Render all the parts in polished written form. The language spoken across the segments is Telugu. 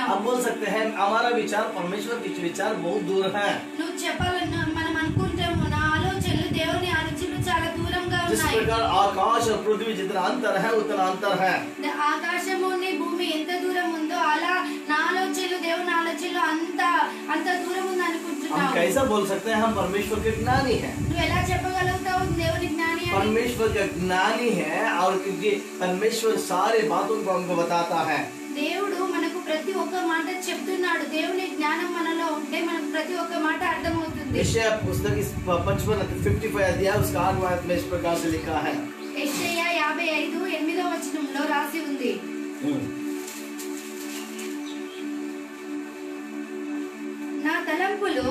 చెప్తున్నావు. आप बोल सकते हैं हमारा विचार परमेश्वर के विचार बहुत दूर है. నువ్వు చెప్పాలన్నా మనం అనుకుంటాము నా ఆలోచనలు దేవుని ఆలోచనలు చాలా దూరంగా जिस ఉన్నాయి. प्रकार आकाश और पृथ्वी जितना अंतर है उतना अंतर है. ఆకాశముని భూమి ఎంత దూరం ఉందో అలా నా ఆలోచనలు దేవుని ఆలోచనలు అంత దూరం ఉంది हम అనుకుంటున్నావు. कैसा बोल सकते हैं हम परमेश्वर के ज्ञानी हैं. నువ్వు ఎలా చెప్పగలుగుతావు దేవుని జ్ఞాని అని? परमेश्वर का ज्ञानी है और क्योंकि परमेश्वर सारे बातों को हमको बताता है. దేవుడు మనకు ప్రతి ఒక్క మాట చెప్తున్నాడు. దేవుని జ్ఞానం మనలో ఉంటే మనకు ప్రతి ఒక్క మాట అర్థమవుతుంది. यशायाह पुस्तक 55 अध्याय उसका 8वां आयत में इस प्रकार से लिखा है. యెషయా 55:8వ వచనంలో రాసి ఉంది. నా తలంపులు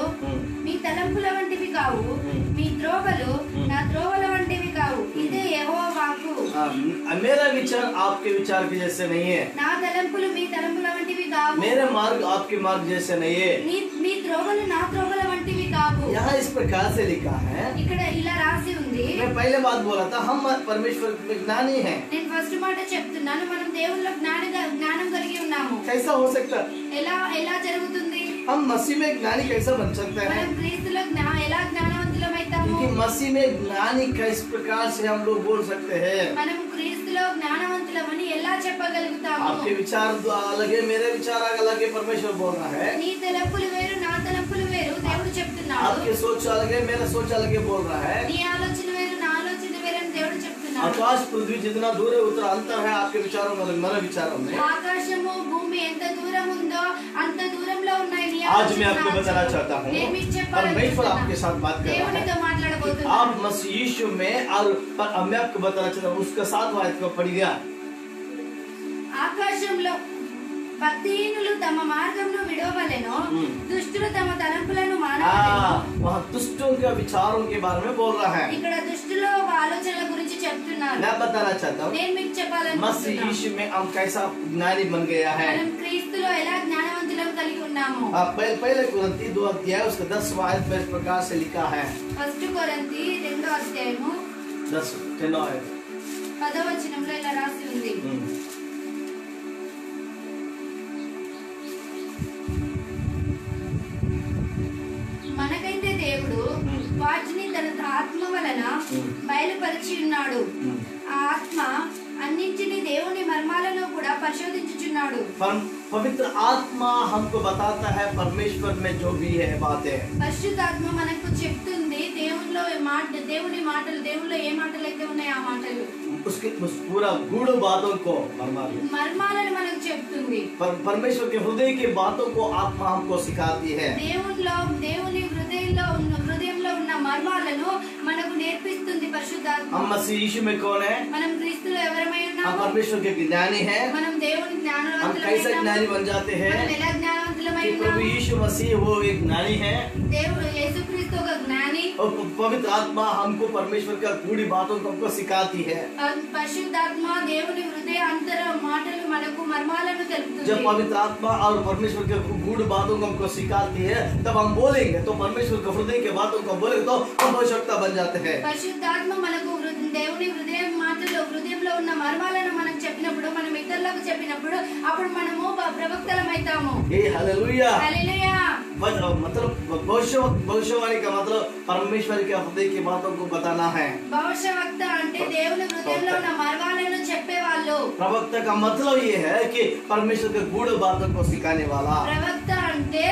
మీ తలంపుల వంటివి కావు, మీ త్రోవలు నా త్రోవల వంటివి కావు, ఇదే యెహోవా వాక్కు. मेरा विचार आपके विचार के जैसे नहीं है. నా తలంపులు మీ తలంపుల వంటివి కావు, मेरा मार्ग आपके मार्ग जैसे नहीं है. మీ త్రోవలు నా త్రోవల వంటివి కావు. यहाँ इस प्रकार से लिखा है. ఇక్కడ ఇలా రాసి ఉంది. मैं पहले बात बोला था हम परमेश्वर में ज्ञानी हैं. నేను ఫస్ట్ మాట చెప్తున్నాను, మనం దేవునిలో జ్ఞానం కలిగి ఉన్నాము. कैसा हो सकता? ఎలా జరుగుతుంది? हम मसीह में ज्ञानी कैसा बन सकते हैं? మనం క్రీస్తులో ఎలా జ్ఞానవంతులమైతాము? क्योंकि मसीह में ज्ञानी किस प्रकार से हम लोग बोल सकते हैं? మనం క్రీస్తులో జ్ఞానవంతులమని ఎలా చెప్పగలుగుతాము? आपके विचार अलग है, मेरे विचार अलग है. परमेश्वर बोल रहा है. నీ తలంపులు వేరు, నా తలంపులు వేరు, దేవుడు చెప్తున్నాడు. आपके सोच अलग है, मेरा सोच अलग है बोल रहा है. నీ ఆలోచన వేరు, నా ఆలోచన వేరు అని దేవుడు చెప్తున్నాడు. आकाश पृथ्वी जितना दूर है उतना अंतर है आपके विचारों में मेरे विचारों में. ఆకాశము భూమి ఎంత దూరం ఉందో అంత దూరంలో ఉన్నాయి నీ आज ఆలోచన. मैं आपको बताना चाहता हूँ నేను మీకు परमेश्वर చెప్పాలనుకుంటున్నా. आपके साथ बात कर रहा దేవునితో है. మాట్లాడబోతున్నాను. आप मसीह यीशु में और मैं आपको बताना चाहता हूँ उसका 7वां आयत को पढ़ गया. ఆకాశంలో భక్తిహీనులు తమ మార్గమును విడవవలెను, దుష్టులు తమ తలంపులను మానవలెను. वहाँ दुष्टों के विचारों के बारे में बोल रहा है. ఇక్కడ దుష్టుల ఆలోచనల గురించి చెప్తున్నారు. मैं बताना चाहता हूँ నేను మీకు मसीह చెప్పాలనుకుంటున్నాను, यीशु में हम कैसा ज्ञानी बन गया है. మనం క్రీస్తులో ఎలా జ్ఞానవంతులం కలిగి ఉన్నాము. पहले कुरिन्थी 2 अध्याय उसका 10वां आयत में इस प्रकार से लिखा है. ఫస్ట్ కొరింథీ 2వ అధ్యాయము 10 आयत. 10వ వచనంలో ఇలా రాసి ఉంది. మనకైతే దేవుడు వాటిని తన ఆత్మ వలన బయలుపరిచి ఉన్నాడు. ఆ ఆత్మ అన్నింటినీ దేవుని మర్మాలను కూడా పరిశోధించుచున్నాడు. पवित्र आत्मा हमको बताता है परमेश्वर में जो भी है बातें. పరిశుద్ధాత్మ మనకు చెప్తుంది దేవుని మాటలు, దేవునిలో ఏ మాటలు అయితే ఉన్నాయో ఆ మాటలు, उसके पूरा गूढ़ बातों को మర్మాలను మనకు చెప్తుంది. परमेश्वर के हृदय की बातों को आत्मा हमको सिखाती है. దేవుని హృదయంలో ఉన్న మర్మాలను మనకు నేర్పిస్తుంది పరిశుద్ధాత్మ. हम मसीह यीशु में कौन है? మనం క్రీస్తులో ఎవరమై हम ఉన్నాము? परमेश्वर के ज्ञानी हैं. మనం దేవుని हम జ్ఞానవంతులమై कैसे ఉన్నాము? ज्ञानी बन जाते हैं? మనం ఎలా జ్ఞానవంతులమై कि प्रभु ఉన్నాము? यीशु मसीह वो एक ज्ञानी है. దేవుడు యేసుక్రీస్తు ఒక జ్ఞాని. और पवित्र आत्मा हमको परमेश्वर का गूढ़ बातों को हमको सिखाती है. పరిశుద్ధాత్మ దేవుని హృదయ అంతర మాటలు మనకు మర్మాలను తెలుపుతుంది. जब पवित्र आत्मा और परमेश्वर के गूढ़ बातों को हमको सिखाती है तब हम बोलेंगे तो परमेश्वर के हृदय के बातों को बोलेंगे तो हम आवश्यकता बन जाते हैं. పరిశుద్ధాత్మ మనకు దేవుని హృదయ మాటలు హృదయంలో ఉన్న మర్మాలను మనకు చెప్పినప్పుడు, మనం ఇతరులకు చెప్పినప్పుడు అప్పుడు మనము ప్రవక్తలమైతాము. ये हालेलुया. హల్లెలూయా. मतलब भविष्यवाणी का मतलब परमेश्वर के हृदय की बातों को बताना है. భవిష్యవక్త అంటే దేవుని హృదయంలో ఉన్న మర్మాలను చెప్పేవాళ్ళు. प्रवक्ता का मतलब ये है कि परमेश्वर के गूढ़ बातों को सिखाने वाला. ప్రవక్త అంటే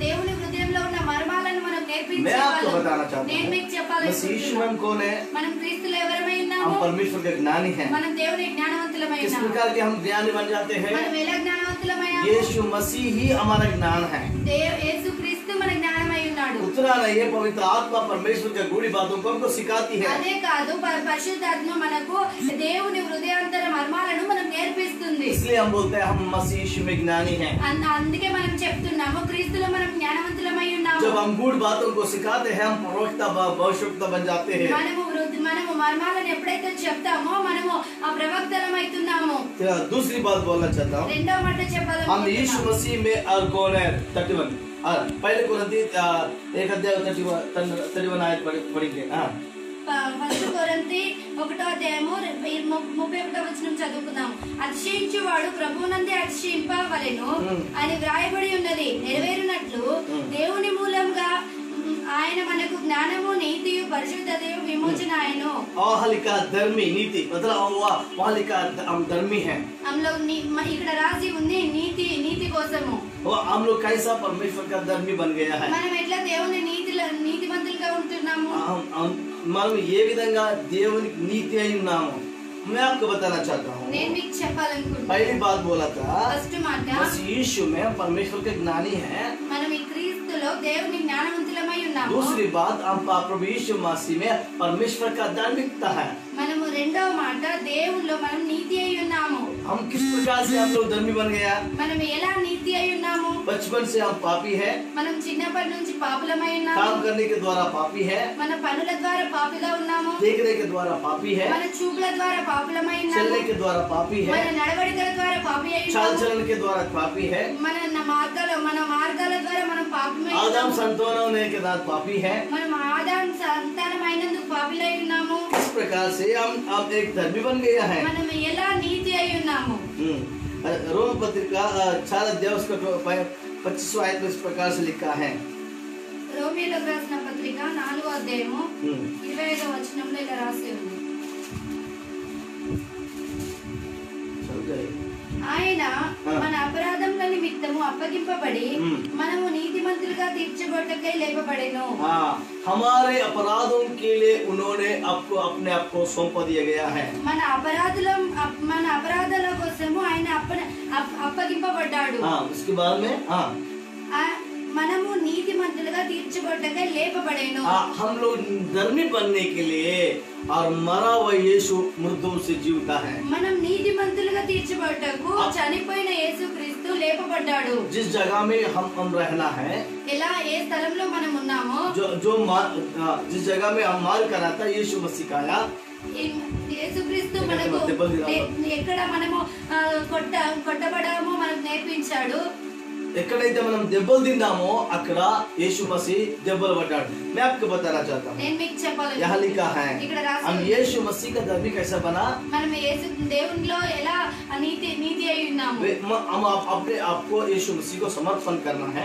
దేవుని హృదయంలో ఉన్న మర్మాలను మనం मैं आपको నేర్పించేవాళ్ళు. बताना चाहता నేను हूँ మీకు मसीह చెప్పాలనుకుంటున్నాను, यीशु में कौन है? మనం క్రీస్తులో ఎవరమై ఉన్నాము? हम परमेश्वर के ज्ञानी हैं. మనం దేవుని జ్ఞానవంతులమై किस ఉన్నాము. प्रकार के हम ज्ञानी बन जाते हैं? మనం ఎలా జ్ఞానవంతులమయ్యాము? यीशु मसीह ही हमारा ज्ञान है. యేసుక్రీస్తు మన జ్ఞానమై ఉన్నాడు. उतना नहीं है, पवित्र आत्मा परमेश्वर के गूढ़ बातों को हमको सिखाती है. అదే కాదు, పరిశుద్ధాత్మ మనకు దేవుని హృదయాంతర మర్మాలను మనం నేర్పిస్తుంది. इसलिए हम बोलते हैं हम मसीह यीशु में ज्ञानी हैं. అందుకే మనం చెప్తున్నాము క్రీస్తులో మనం జ్ఞానవంతులమై ఉన్నాము. जब हम गूढ़ बातों को सिखाते हैं हम प्रवक्ता भविष्यवक्ता बन जाते हैं. మనము मर्माలను ఎప్పుడైతే చెప్తామో మనము ఆ ప్రవక్తలమైతున్నాము. दूसरी बात बोलना चाहता हूँ, రెండో మాట हम यीशु చెప్పాలనుకుంటున్నాను. मसीह में और कौन है? 31 पहले कुरिन्थी 1 अध्याय 31 आयत पढ़ेंगे. ఫస్ట్ కొరింథీ 1:31 చదువుకుందాం. అతిశయించువాడు ప్రభువునందే అతిశయింపవలెను అని వ్రాయబడి ఉన్నది నెరవేరునట్లు దేవుని మూలంగా ఆయన మనకు జ్ఞానము నీతియు పరిశుద్ధతయు విమోచన ఆయను. का धर्मी नीति मतलब वाली का हम धर्मी है. हम लोग ఇక్కడ రాసి ఉంది నీతి కోసము. हम लोग कैसा परमेश्वर का धर्मी बन गया है. మనం ఎట్లా దేవుని నీతిమంతులుగా ఉంటున్నాము. మనం ఏ విధంగా దేవునికి నీతి అయి ఉన్నాము. मैं आपको बताना चाहता हूँ. पहली बात बोला था बस यीशु में परमेश्वर के ज्ञानी है. दूसरी बात हम प्रभु यीशु मसीह में परमेश्वर का धार्मिकता है. हम किस प्रकार से हम लोग धर्मी बन गया. बचपन से हम पापी है. काम करने के द्वारा पापी है. देखने के द्वारा पापी है. चलने के द्वारा पापी है. चाल चलन के द्वारा पापी है. आदम संतान होने के बाद पापी है. इस प्रकार से हम अब एक धर्मी बन गया है. रोम पत्रिका 4 अध्याय उसका 25वां आयत में इस प्रकार से लिखा है. రోమీయులకు రాసిన పత్రిక 4వ అధ్యాయము 25వ వచనంలో ఇలా రాసి ఉంది. ఆయన మన అపరాధముల నిమిత్తము అప్పగింపబడి మనము నీతిమంతులుగా తీర్చబడటకై లేపబడెను. हमारे अपराधों के लिए उन्होंने आपको अपने आप को सौंप दिया गया है. మన అపరాధాల కోసము ఆయన అప్పగింపబడ్డాడు. उसके बाद में మనము నీతిమంతులుగా తీర్చబడటకై లేపబడెను. हम लोग धर्मी बनने के लिए और मरा हुआ यीशु मृतों से जीवता है. మనం నీతిమంతులుగా తీర్చబడటకు చనిపోయిన యేసుక్రీస్తు లేపబడ్డాడు. जिस जगह में हम रहना है, ఎలా ఏ స్థలంలో మనం ఉన్నామో, जिस जगह में हम मार करा था यीशु मसीह का आया. యేసుక్రీస్తు మనకు ఎక్కడ మనము కొట్టబడామో మనకు నేర్పించాడు. ఎక్కడైతే మనం దెబ్బలు తిన్నామో అక్కడ యేసు మసీహ్ దెబ్బలు పడ్డాడు. मैं आपको बताना चाहता हूँ. నేను మీకు చెప్పాలి. यहाँ लिखा है हम यीशु मसीह का धर्मी कैसा बना. మనం యేసు దేవునిలో ఎలా నీతి అయి ఉన్నాము. हम अपने आप को यीशु मसीह को समर्पण करना है.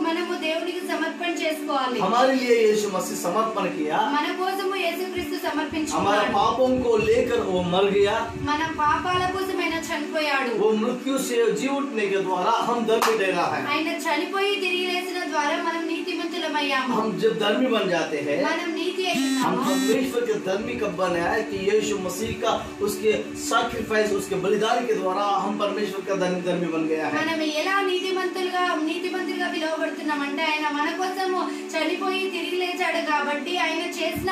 మనము దేవునికి సమర్పణ చేసుకోవాలి. हमारे लिए यीशु मसीह समर्पण किया. మన కోసము యేసుక్రీస్తు సమర్పించుకున్నాడు. हमारे पापों को लेकर वो मर गया. మన పాపాల కోసం ఆయన చనిపోయాడు. वो मृत्यु से जी उठने के द्वारा हम धर्मी ठहरा है. ఆయన చనిపోయి తిరిగి లేచిన ద్వారా మనం నీతిమంతులమయ్యాము. हम जब धर्मी बन जाते हैं, మనం నీతి అయ్యాము. हम परमेश्वर के धर्मी कब बने हैं कि यीशु मसीह का उसके सैक्रिफाइस उसके बलिदान के द्वारा हम परमेश्वर का धर्मी बन गया है. మనం ఎలా నీతిమంతులుగా పిలువబడుతున్నామంటే ఆయన మన కోసము చనిపోయి తిరిగి లేచాడు కాబట్టి ఆయన చేసిన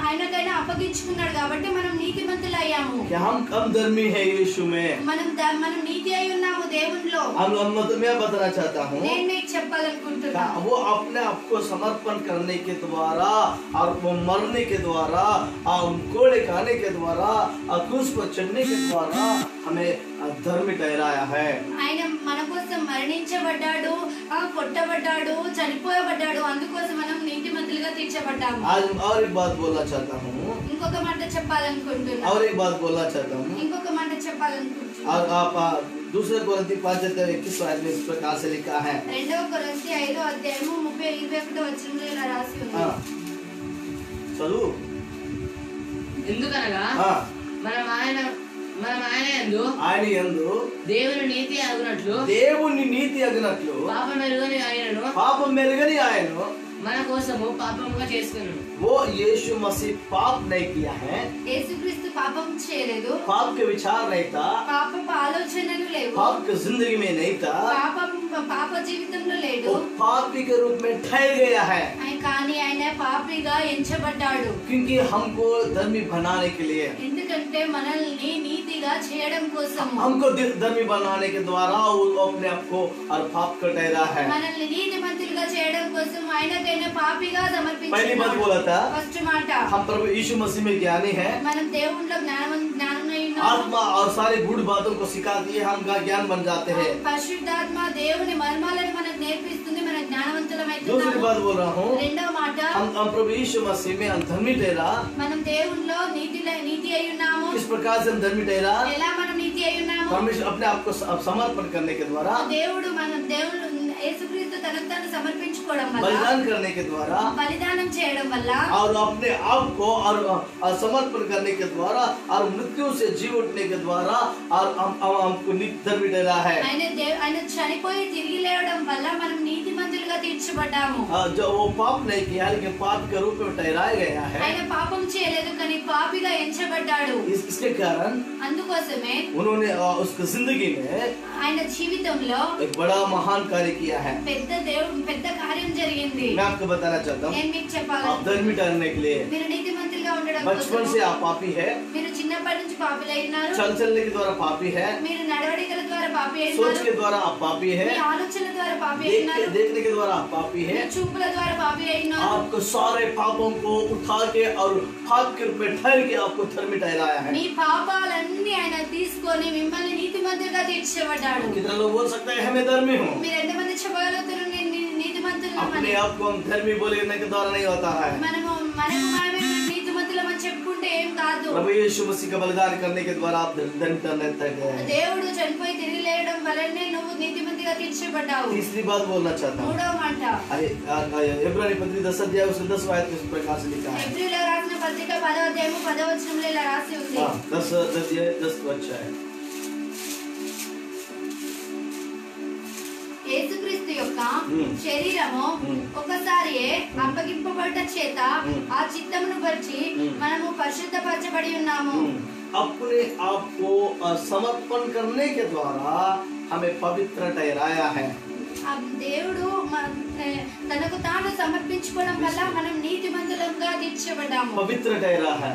ఆయనకైనా అప్పగించుకున్నాడు కాబట్టి మనం నీతిమంతులు అయ్యాము. हम कम धर्मी है यीशु में. మనం నీతి అయి ఉన్నాము దేవునిలో. मैं बताना चाहता हूँ. నేను మీకు చెప్పాలనుకుంటున్నా. वो अपने आप को समर्पण करने के द्वारा और वो मरने के द्वारा और कोड़े खाने के द्वारा और क्रूस पर चढ़ने के द्वारा हमें धर्मी ठहराया है. ఆయన మన కోసం మరణించబడ్డాడు, కొట్టబడ్డాడు, చనిపోయబడ్డాడు. అందుకోసం మనం నీతిమంతులుగా తీర్చబడ్డాము. आज और एक बात बोलना चाहता हूँ. ఇంకొక మాట చెప్పాలనుకుంటున్నా. और एक बात बोलना चाहता हूँ. ఇంకొక మాట చెప్పాలనుకుంటున్నా. और आप दूसरे कोरिन्थी 5:21 में इस प्रकार से लिखा है. 2 కొరింథీ 5వ అధ్యాయము 30-21 వచనంలో ఇలా రాసి ఉంది. చదువు. ఎందుకనగా మనం ఆయన యందు దేవుని నీతి అగునట్లు పాపం మెరుగని ఆయనను మన కోసము పాపముగా చేసుకున్నాడు. वो यीशु मसीह पाप नहीं किया है. యేసుక్రీస్తు పాపం చేయలేదు. पाप के विचार नहीं था. పాపపు ఆలోచనలు లేవు. पाप की जिंदगी में नहीं था. పాప జీవితంలో లేడు. वो पापी के रूप में ठहर गया है. కానీ ఆయన పాపిగా ఎంచబడ్డాడు. क्योंकि हमको धर्मी बनाने के लिए, ఎందుకంటే మనల్ని నీతిగా చేయడం కోసం, हमको धर्मी बनाने के द्वारा वो अपने आप को और पाप का ठहरा है. మనల్ని నీతిమంతులుగా చేయడం కోసం ఆయనకైనా పాపిగా సమర్పించాడు. पहली बात बोला था ఫస్ట్ మాట हम प्रभु यीशु मसीह में ज्ञानी है. మనం దేవునిలో జ్ఞానమై ఉన్నాము. आत्मा और सारी गूढ़ बातों को सिखाती है, हम का ज्ञान बन जाते हैं। పరిశుద్ధాత్మ దేవుని మర్మాలను మనకు నేర్పిస్తుంది, మన दूसरी జ్ఞానవంతులమైతున్నాము. बात बोल रहा हूँ, రెండవ మాట, हम प्रभु यीशु मसीह में हम धर्मी ठहरा। మనం దేవునిలో నీతి అయి ఉన్నాము. किस प्रकार से हम धर्मी ठहरा? ఎలా మనం నీతి అయి ఉన్నాము? परमेश्वर अपने आप को समर्पण करने के द्वारा, దేవుడు యేసుక్రీస్తు తనకు తాను సమర్పించుకోవడం వల్ల, बलिदान करने के द्वारा బలిదానం చేయడం వల్ల, और अपने आप को और समर्पण करने के द्वारा और मृत्यु से जी उठने के द्वारा और हमको धर्मी ठहरा है। ఆయన చనిపోయి తిరిగి లేవడం వల్ల మనం నీతిమంతులుగా తీర్చబడ్డాము. जो वो पाप नहीं किया लेकिन पाप के रूप में ठहराया गया है। ఆయన పాపం చేయలేదు కానీ పాపిగా ఎంచబడ్డాడు. इसके कारण అందుకోసమే उन्होंने उसकी जिंदगी में ఆయన జీవితంలో एक बड़ा महान कार्य किया है। పెద్ద కార్యం జరిగింది. मैं आपको बताना चाहता हूँ, నేను మీకు आप చెప్పాలి, धर्मी ठहरने के लिए మీరు నీతిమంతులుగా ఉండడం बचपन కోసం से आप पापी है, మీరు చిన్నప్పటి నుంచి పాపిలై ఉన్నారు. चलने के द्वारा पापी है, మీరు నడవడికల ద్వారా పాపి అయి सोच ఉన్నారు. के द्वारा आप पापी है, మీ ఆలోచనల ద్వారా పాపి అయి ఉన్నారు. देखने के द्वारा आप पापी మీ है। చూపుల ద్వారా పాపి అయి ఉన్నారు. आपको सारे पापों को उठा के और पाप के रूप में ठहर के आपको धर्मी ठहराया है। మీ పాపాలన్నీ ఆయన తీసుకొని మిమ్మల్ని నీతిమంతులుగా తీర్చబడ్డాడు. कितने लोग बोल सकते हैं मैं धर्मी हूँ? మీరు ఎంతమంది చెప్పగలుగుతారు నేను నీతిమంతులుగా? अपने आप को हम धर्मी बोलने के द्वारा नहीं होता है। మనమే నీతిమంతులమని చెప్పుకుంటే ఏం కాదు. प्रभु यीशु मसीह का बलिदान करने के द्वारा आप धर्मी ठहरने तक गए। దేవుడు చనిపోయి తిరిగి లేయడం వల్లనే నువ్వు నీతిమంతులుగా తీర్చబడ్డావు. तीसरी बात बोलना चाहता हूँ, మూడవ మాట, इब्रानी पत्री 10 अध्याय उसके 10 आयत में इस प्रकार से लिखा है। హెబ్రీయులకు రాసిన పత్రిక 10వ అధ్యాయము 10వ వచనంలో ఇలా రాసి ఉంది. 10 अध्याय 10 अच्छा है। యేసుక్రీస్తు యొక్క శరీరము ఒకసారియే అప్పగింపబడ్డ చేత ఆ చిత్తమును బట్టి మనము పరిశుద్ధపరచబడి ఉన్నాము. अपने आप को समर्पण करने के द्वारा हमें पवित्र ठहराया है। దేవుడు తనకు తాను సమర్పించుకోవడం వల్ల మనం నీతిమంతులుగా తీర్చబడ్డాము. पवित्र ठहरा है,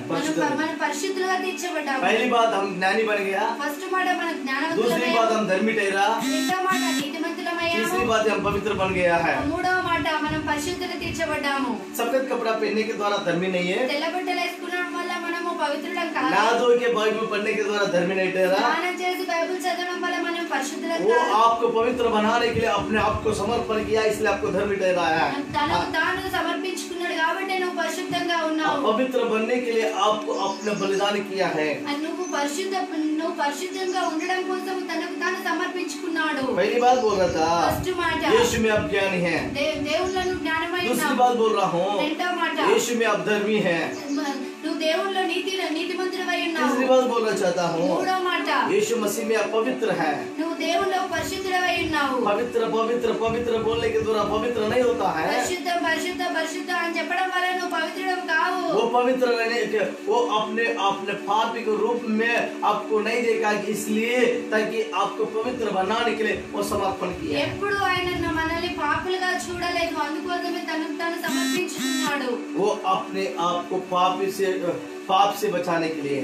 మనం పరిశుద్ధులుగా తీర్చబడ్డాము. पहली बात हम ज्ञानी बन गया, ఫస్ట్ మాట మనం दूसरी జ్ఞానవంతులమయ్యాము. बात हम धर्मी ठहरा, రెండవ మాట నీతిమంతులమయ్యాము. तीसरी बात हम पवित्र बन गया है। మూడవ మాట మనం పరిశుద్ధులు తీర్చబడ్డాము. सफेद कपड़ा पहनने के द्वारा धर्मी नहीं है, తెల్ల బట్టలు వేసుకోవడం వల్ల మనము పవిత్రులం కాదు. नहा धो के बाइबल पढ़ने के द्वारा धर्मी नहीं ठहरा। స్నానం చేసి బైబిల్ చదవడం వల్ల మనం పరిశుద్ధులం वो కాదు. आपको पवित्र बनाने के लिए अपने आप को समर्पण किया, इसलिए आपको धर्मी ठहराया है। తనకు తాను సమర్పించుకున్నాడు కాబట్టి నువ్వు పరిశుద్ధంగా ఉన్నావు. पवित्र बनने के लिए आपको अपने बलिदान किया है। నువ్వు పరిశుద్ధంగా ఉండడం కోసం తనకు తాను సమర్పించుకున్నాడు. पहली बात बोल रहा था, ఫస్ట్ మాట यीशु में आप ज्ञानी हैं। దేవుళ్ళను జ్ఞానమై दूसरी ఉన్నావు. बात बोल रहा हूँ, రెండవ మాట यीशु में आप धर्मी हैं। నువ్వు దేవుళ్ళలో నీతిమంతుడవై ఉన్నావు. तीसरी बात बोलना चाहता हूँ, మూడవ మాట यीशु मसीह में आप पवित्र हैं। నువ్వు దేవుళ్ళలో పరిశుద్ధుడవై ఉన్నావు. पवित्र पवित्र पवित्र बोलने के द्वारा पवित्र नहीं होता है। పరిశుద్ధ అని చెప్పడం వల్ల నువ్వు పవిత్రుడు కావు. वो पवित्र रहने के वो अपने पापी के रूप में आपको नहीं देखा, इसलिए ताकि आपको पवित्र बनाने के लिए वो समर्पण किया। ఎప్పుడు ఆయన మనల్ని పాపులుగా చూడలేదు, అందుకోసమే తనకు తాను సమర్పించుకున్నాడు. वो अपने आप को पाप से बचाने के लिए,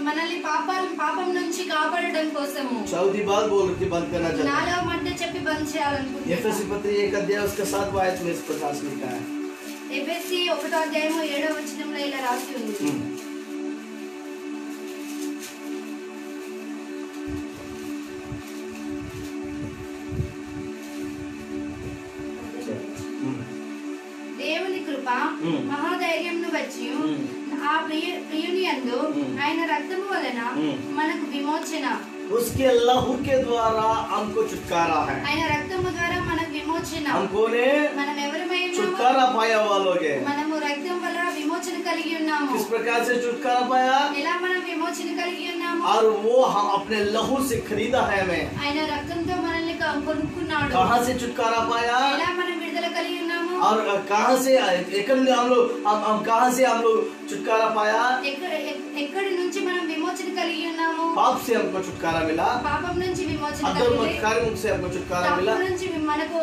మనల్ని పాపం నుంచి కాపాడడం కోసము. चौथी बात बोल रही थी, बंद करना चाहता हूं। నాలుగవ మాట చెప్పి బంద్ చేయాలనుకుంటున్నాను. एफएसी पत्री 1 अध्याय उसका 7वां आयत में इस प्रकार से लिखा है। ఎఫెసీ 1వ అధ్యాయము 7వ వచనంలో ఇలా రాసి ఉంది. దేవుని కృప మహాధైర్యంను బట్టి ఆ ప్రియుని యందు ఆయన రక్తము వలన మనకు విమోచన, उसके लहू के द्वारा हमको छुटकारा है। ఆయన రక్తము ద్వారా మనకు విమోచన. हमको ने మనం ఎవరమై ఉన్నాము? छुटकारा पाया हुआ लोग हैं। మనము రక్తం వల్ల విమోచన కలిగి ఉన్నాము. किस प्रकार से छुटकारा पाया? ఎలా మనం విమోచన కలిగి ఉన్నాము? और वो हम अपने लहू से खरीदा है हमें। ఆయన రక్తంతో మనల్ని కొనుక్కున్నాడు. कहाँ से छुटकारा पाया? ఎలా మనం విడుదల కలిగి ఉన్నాము? और कहाँ से हम कहाँ से हम लोग छुटकारा पाया? ఎక్కడి నుంచి మనం విమోచన కలిగి ఉన్నాము? पाप से हमको छुटकारा मिला, పాపం నుంచి విమోచన अधर्म కలిగింది. कार्यों से हमको छुटकारा मिला, తప్పు నుంచి మనకు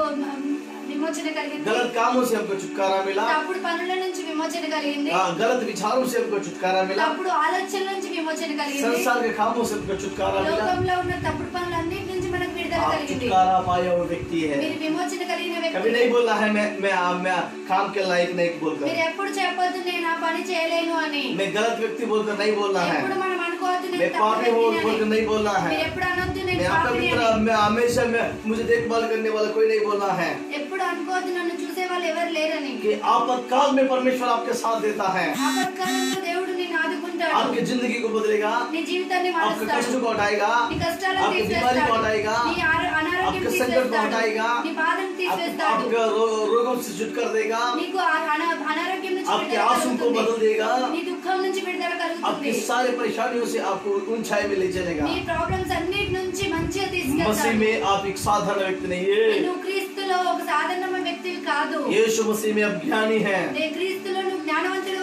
విమోచన కలిగింది. गलत कामों से हमको छुटकारा मिला, తప్పుడు పనుల నుంచి విమోచన కలిగింది. गलत विचारों से हमको छुटकारा मिला, తప్పుడు ఆలోచనల నుంచి విమోచన కలిగింది. संसार के कामों से हमको छुटकारा मिला। లోకంలో ఉన్న తప్పుడు పనులన్నిటి నుంచి మనకు విడుదల आप కలిగింది. छुटकारा पाया वो व्यक्ति है। మీరు విమోచన కలిగిన कभी వ్యక్తి. नहीं बोला है मैं काम के लायक नहीं बोलकर, మీరు ఎప్పుడు చెప్పొద్దు నేను ఆ పని చేయలేను అని. मैं गलत व्यक्ति बोलकर नहीं बोलना है। ఎప్పుడు మనం అనుకోవద్దు मैं पापी हूँ बोलकर नहीं बोलना है। मैं आपका मित्र, मैं हमेशा मुझे देखभाल करने वाला कोई नहीं बोलना है कि आपातकाल में परमेश्वर आपके साथ देता है, आपकी जिंदगी को बदलेगा, आपके कष्ट को हटाएगा, आपकी बीमारी को हटाएगा, आपके संकट को हटाएगा, आपके रोगों से छुटकारा देगा, आपके आंसू को बदल देगा, आपकी सारी परेशानियों से आपको ऊंचाई में ले चलेगा। मसीह में आप एक साधारण व्यक्ति नहीं है, यीशु मसीह में आप ज्ञानी हैं,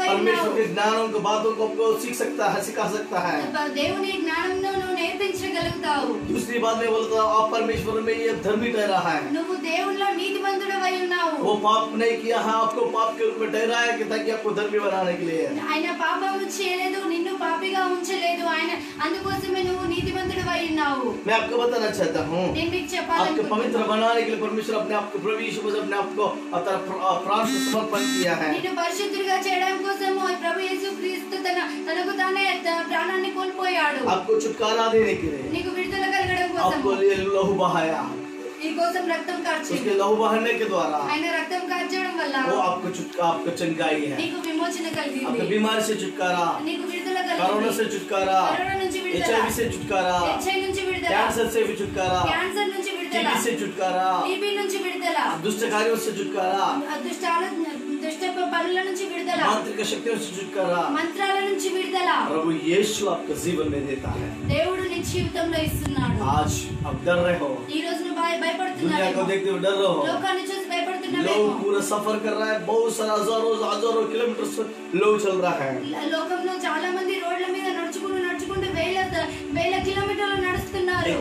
परमेश्वर के ज्ञानों को बातों को आपको सीख सकता है, सिखा सकता है। दूसरी बात में बोलता हूँ, आप परमेश्वर में ये धर्मी ठहरा है, वो पाप नहीं किया है, आपको पाप के रूप में ठहराया कि ताकि आपको धर्मी बनाने के लिए। मैं आपको बताना चाहता हूँ, आपको पवित्र बनाने के लिए परमेश्वर अपने आप को, प्रभु यीशु मसीह अपने आप को प्राण को समर्पण किया है। आपको छुटकारा देने के लिए आपको लहू बहाया, उसके लहू बहाने के द्वारा वो आपको चंगाई है, आपको बीमारी से छुटकारा, कोरोना से छुटकारा, HIV से छुटकारा, कैंसर से भी छुटकारा, टीबी से छुटकारा, दुष्ट कार्यों से छुटकारा, मांत्रिक शक्तियों से छुटकारा प्रभु यीशु आपके जीवन में देता है। आज आप डर रहे हो, दुनिया को देखते हुए डर रहे हो, लोग पूरा सफर कर रहा है, बहुत सारा हजारों किलोमीटर लोग चल रहा है।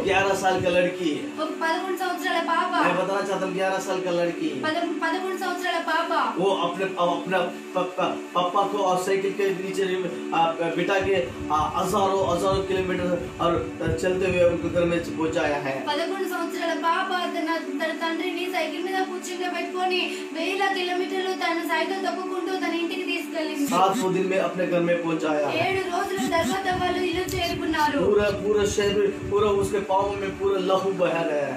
11 साल का लड़की, मैं बताना चाहता हूँ, 11 साल का लड़की वो अपने पापा को और साइकिल के नीचे बिठा के हजारों किलोमीटर और चलते हुए उनको घर में पहुंचाया है। 11 సంవత్సరాల పాప తన తండ్రిని సైకిల్ మీద కూర్చుని పెట్టుకొని 1000 కిలోమీటర్లు తన సైకిల్ తొక్కుకుంటూ తన ఇంటికి తీసుకెళ్ళింది। 7 दिन में अपने घर में पहुंचाया। 7 రోజుల తర్వాత వాళ్ళు ఇల్లు చేరుకున్నారు। पूरा शरीर, पूरा उसके पाँव में पूरा लहू बह रहा है।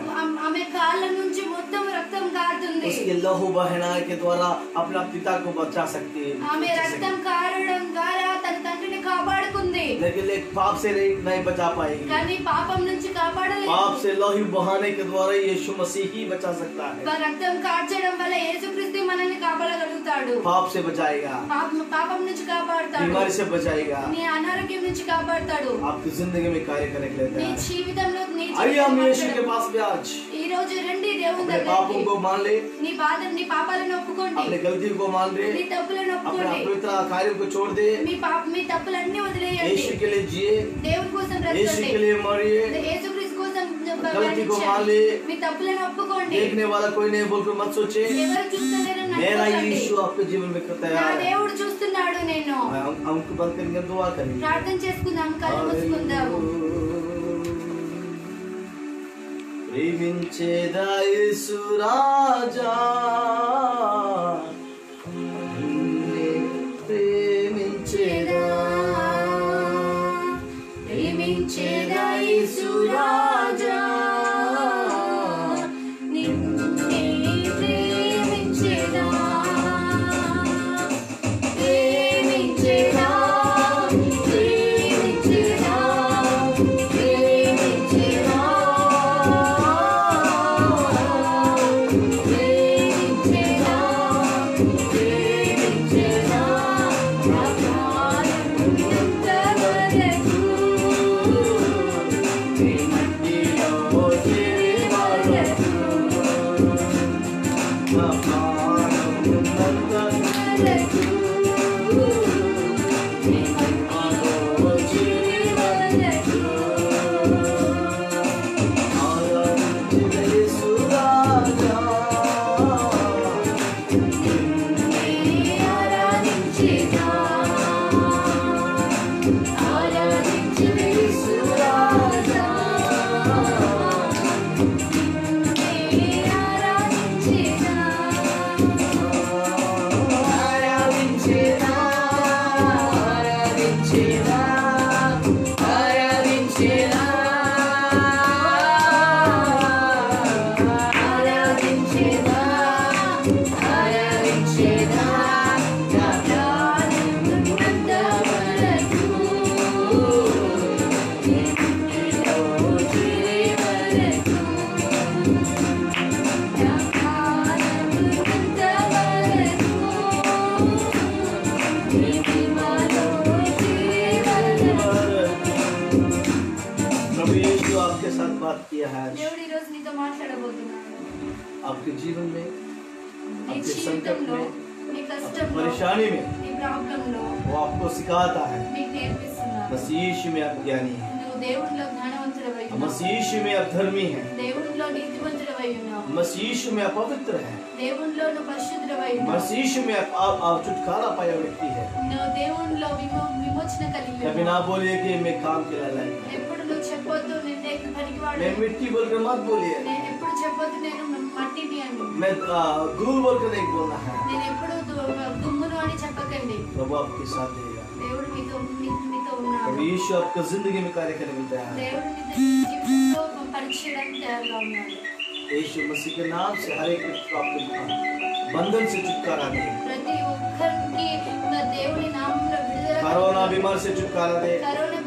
ఆమె కాళ్ళ నుంచి మొత్తం రక్తం కారుతుంది। उसके लहू बहना के द्वारा अपना पिता को बचा सकती है। ఆమె రక్తం కారడం ద్వారా తన తండ్రిని కాపాడుకుంది। लेकिन पाप से नहीं बचा पाएगी। కానీ పాపం నుంచి కాపాడలేదు। पाप से लहू बहाने के द्वारा यीशु मसीह ही बचा सकता है। రక్తం కార్చడం వల్ల యేసుక్రీస్తు మనల్ని కాపాడగలుగుతాడు। पाप से बचाएगा, పాపం నుంచి కాపాడతాడు, बीमारी से बचाएगा, నీ అనారోగ్యం నుంచి కాపాడతాడు, आपकी जिंदगी में कार्य करने के लिए నీ జీవితంలో आइए हम यीशु के पास भी आज ఈ రోజు రండి దేవుని अपने पापों को मान ले, నీ పాపాలను ఒప్పుకోండి, अपने गलती को मान ले, నీ తప్పులను अपने ఒప్పుకోండి, अपवित्र कार्यों को छोड़ दे, మీ తప్పులన్నీ వదిలేయండి, यीशु के लिए जिए, దేవుని కోసం यीशु బ్రతకండి, के लिए मरिए, యేసుక్రీస్తు కోసం गलती को मान ले, మీ తప్పులను ఒప్పుకోండి, देखने वाला कोई नहीं बोलकर मत सोचे, ఎవరు చూస్తున్నారని मेरा అనుకోకండి, यीशु आपके जीवन में నా तैयार है। దేవుడు చూస్తున్నాడు। నేను हमको बंद करेंगे, दुआ करेंगे, ప్రార్థన చేసుకుందాం, కళ్ళు మూసుకుందాము। ప్రేమించేదా యేసు రాజా, ప్రేమించేదా యేసు రాజా, నిన్నే ప్రేమించేదా, ప్రేమించేదా, ప్రేమించేదా, ప్రేమించేదా, ప్రేమించేదా, साथ बात किया है। దేవుడు ఈ రోజు నీతో మాట్లాడబోతున్నాడు। आपके जीवन में, నీ आपके संकट జీవితంలో, में, నీ आपकी కష్టంలో, परेशानी में నీ ప్రాబ్లంలో वो आपको सिखाता है। నీకు నేర్పిస్తున్నాడు। मसीह यीशु में आप ज्ञानी हैं, నువ్వు దేవునిలో జ్ఞానవంతుడవై ఉన్నావు। मसीह यीशु में आप धर्मी हैं, దేవునిలో నీతివంతుడవై ఉన్నావు। मसीह यीशु में आप पवित्र हैं, దేవునిలో నువ్వు పరిశుద్ధుడవై ఉన్నావు। मसीह यीशु में आप छुटकारा पाया व्यक्ति है। నువ్వు దేవునిలో విమోచన కలిగి कभी ना ఉన్నావు। बोलिए कि मैं काम के लायक हूं। ఎప్పుడు నువ్వు చెప్పొద్దు నేను దేనికి పనికివాడు। मैं मिट्टी बोलकर मत बोलिए। నేను ఎప్పుడు చెప్పొద్దు నేను మట్టిని అని। मैं धूल बोलकर नहीं बोलना है। నేను ఎప్పుడు దుమ్మును అని చెప్పకండి। प्रभु आपके साथ देगा। దేవుడు మీతో ఉన్నాడు। प्रभु यीशु आपको जिंदगी में कार्य करने में तैयार है। దేవుడు నీ జీవితంలో పరీక్షించడానికి తయారుగా ఉన్నాడు। यीशु मसीह के नाम से हर एक व्यक्ति को आपके बंधन से छुटकारा दे। ప్రతి ఒక్కరికి దేవుని నామములో విడుదల कोरोना बीमार से छुटकारा दे, కరోనా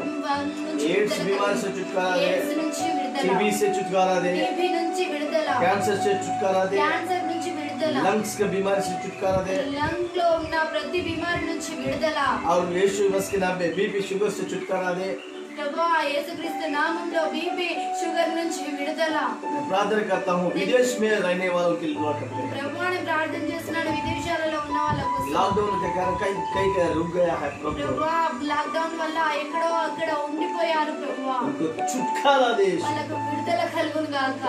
నుంచి एड्स విడుదల बीमार కలిగి- से छुटकारा दे, ఎయిడ్స్ నుంచి విడుదల, टीबी से छुटकारा दे, టీబీ నుంచి విడుదల, कैंसर से छुटकारा दे, క్యాన్సర్ నుంచి విడుదల, लंग्स के बीमारी से छुटकारा दे, లంగ్ లో ఉన్న ప్రతి బీమారి నుంచి విడుదల। और यीशु मसीह के नाम में बीपी शुगर से छुटकारा दे। ప్రభువా యేసుక్రీస్తు నామములో బీపీ షుగర్ నుంచి విడుదల। मैं प्रार्थना करता हूँ विदेश में रहने वालों के लिए दुआ करते हैं। ప్రభువాని ప్రార్థన చేస్తున్నాడు విదేశాలలో ఉన్న వాళ్ళ కోసం। लॉकडाउन के कारण कई रुक गया है प्रभु, ప్రభువా లాక్డౌన్ వల్ల ఎక్కడో అక్కడ ఉండిపోయారు ప్రభువా, उनको छुटकारा दे। వాళ్ళకు విడుదల కలుగును గాక।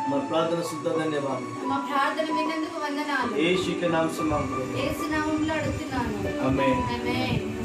मैं प्रार्थना सुनता धन्यवाद మా ప్రార్థన విన్నందుకు వందనాలు। यीशु के नाम से मांगते हैं, యేసు నామములో అడుగుతున్నాను। आमीन। ఆమేన్।